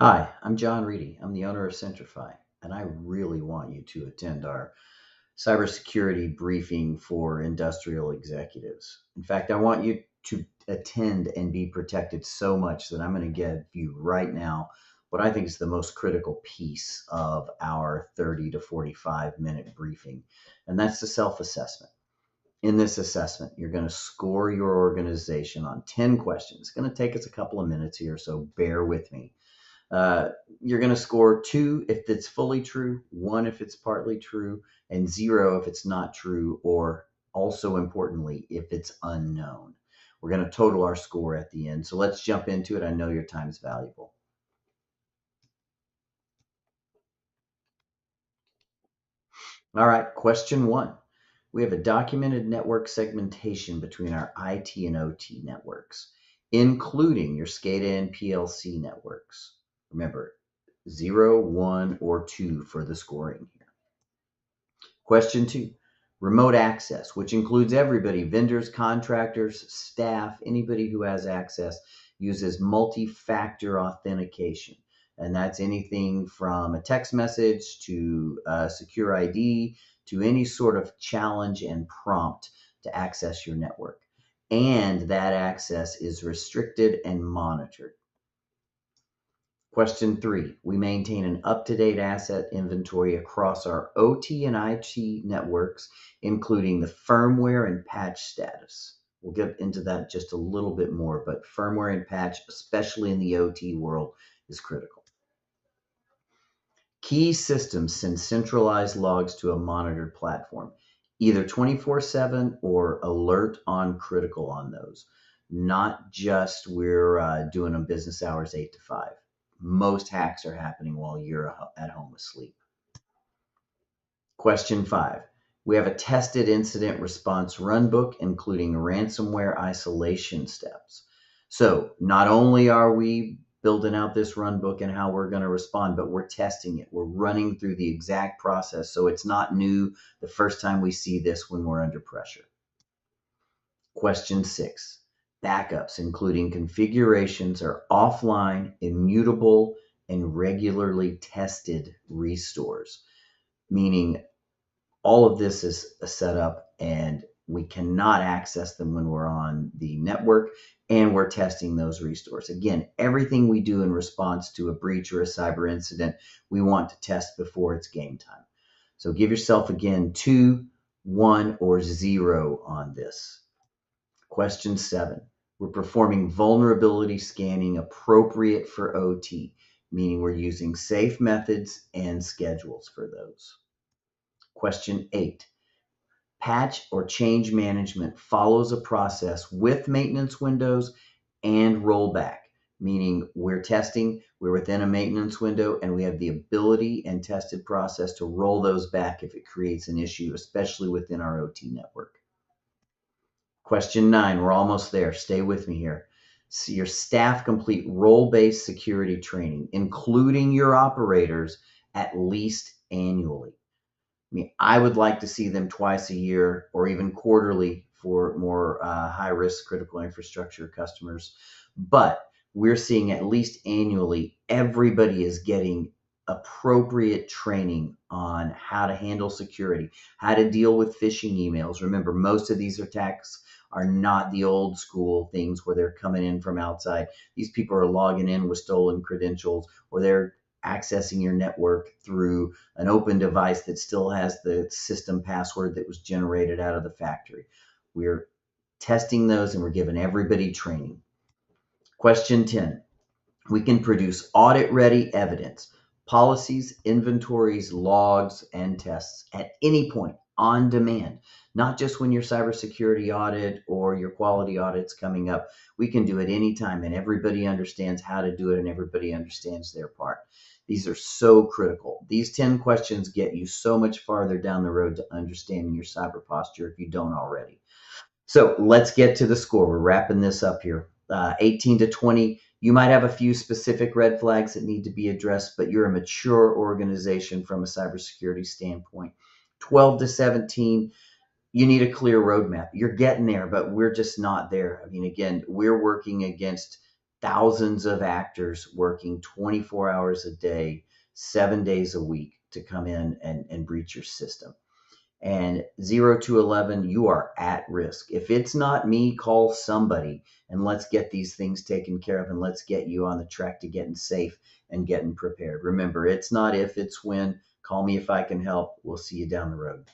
Hi, I'm Jon Reedy. I'm the owner of Sentri-Fi, and I really want you to attend our cybersecurity briefing for industrial executives. In fact, I want you to attend and be protected so much that I'm going to give you right now what I think is the most critical piece of our 30 to 45-minute briefing, and that's the self-assessment. In this assessment, you're going to score your organization on 10 questions. It's going to take us a couple of minutes here, so bear with me. uh, you're going to score 2 if it's fully true, 1 if it's partly true, and 0 if it's not true, or also importantly, if it's unknown. We're going to total our score at the end. So let's jump into it. I know your time is valuable. All right, question 1. We have a documented network segmentation between our IT and OT networks, including your SCADA and PLC networks. Remember, 0, 1, or 2 for the scoring here. Question 2, remote access, which includes everybody, vendors, contractors, staff, anybody who has access, uses multi-factor authentication. And that's anything from a text message to secure ID to any sort of challenge and prompt to access your network. And that access is restricted and monitored. Question 3, we maintain an up-to-date asset inventory across our OT and IT networks, including the firmware and patch status. We'll get into that just a little bit more, but firmware and patch, especially in the OT world, is critical. Key systems send centralized logs to a monitored platform, either 24/7 or alert on critical on those. Not just we're doing them business hours 8 to 5. Most hacks are happening while you're at home asleep. Question 5. We have a tested incident response runbook, including ransomware isolation steps. So not only are we building out this runbook and how we're going to respond, but we're testing it. We're running through the exact process. So it's not new the first time we see this when we're under pressure. Question 6. Backups, including configurations, are offline, immutable, and regularly tested restores, meaning all of this is set up and we cannot access them when we're on the network, and we're testing those restores. Again, everything we do in response to a breach or a cyber incident, we want to test before it's game time. So give yourself again 2, 1, or 0 on this. Question 7. We're performing vulnerability scanning appropriate for OT, meaning we're using safe methods and schedules for those. Question 8. Patch or change management follows a process with maintenance windows and rollback, meaning we're testing, we're within a maintenance window, and we have the ability and tested process to roll those back if it creates an issue, especially within our OT network. Question 9, we're almost there. Stay with me here. So your staff complete role-based security training, including your operators, at least annually. I mean, I would like to see them twice a year or even quarterly for more high-risk critical infrastructure customers. But we're seeing at least annually, everybody is getting appropriate training on how to handle security, how to deal with phishing emails. Remember, most of these attacks are not the old school things where they're coming in from outside. These people are logging in with stolen credentials, or they're accessing your network through an open device that still has the system password that was generated out of the factory. We're testing those and we're giving everybody training. Question 10. We can produce audit-ready evidence, policies, inventories, logs, and tests at any point on demand, not just when your cybersecurity audit or your quality audit's coming up. We can do it anytime, and everybody understands how to do it, and everybody understands their part. These are so critical. These 10 questions get you so much farther down the road to understanding your cyber posture if you don't already. So let's get to the score. We're wrapping this up here. 18 to 20, you might have a few specific red flags that need to be addressed, but you're a mature organization from a cybersecurity standpoint. 12 to 17, you need a clear roadmap. You're getting there, but we're just not there. I mean, again, we're working against thousands of actors working 24 hours a day, 7 days a week to come in and breach your system. And 0 to 11, you are at risk. If it's not me, call somebody and let's get these things taken care of, and let's get you on the track to getting safe and getting prepared. Remember, it's not if, it's when. Call me if I can help. We'll see you down the road.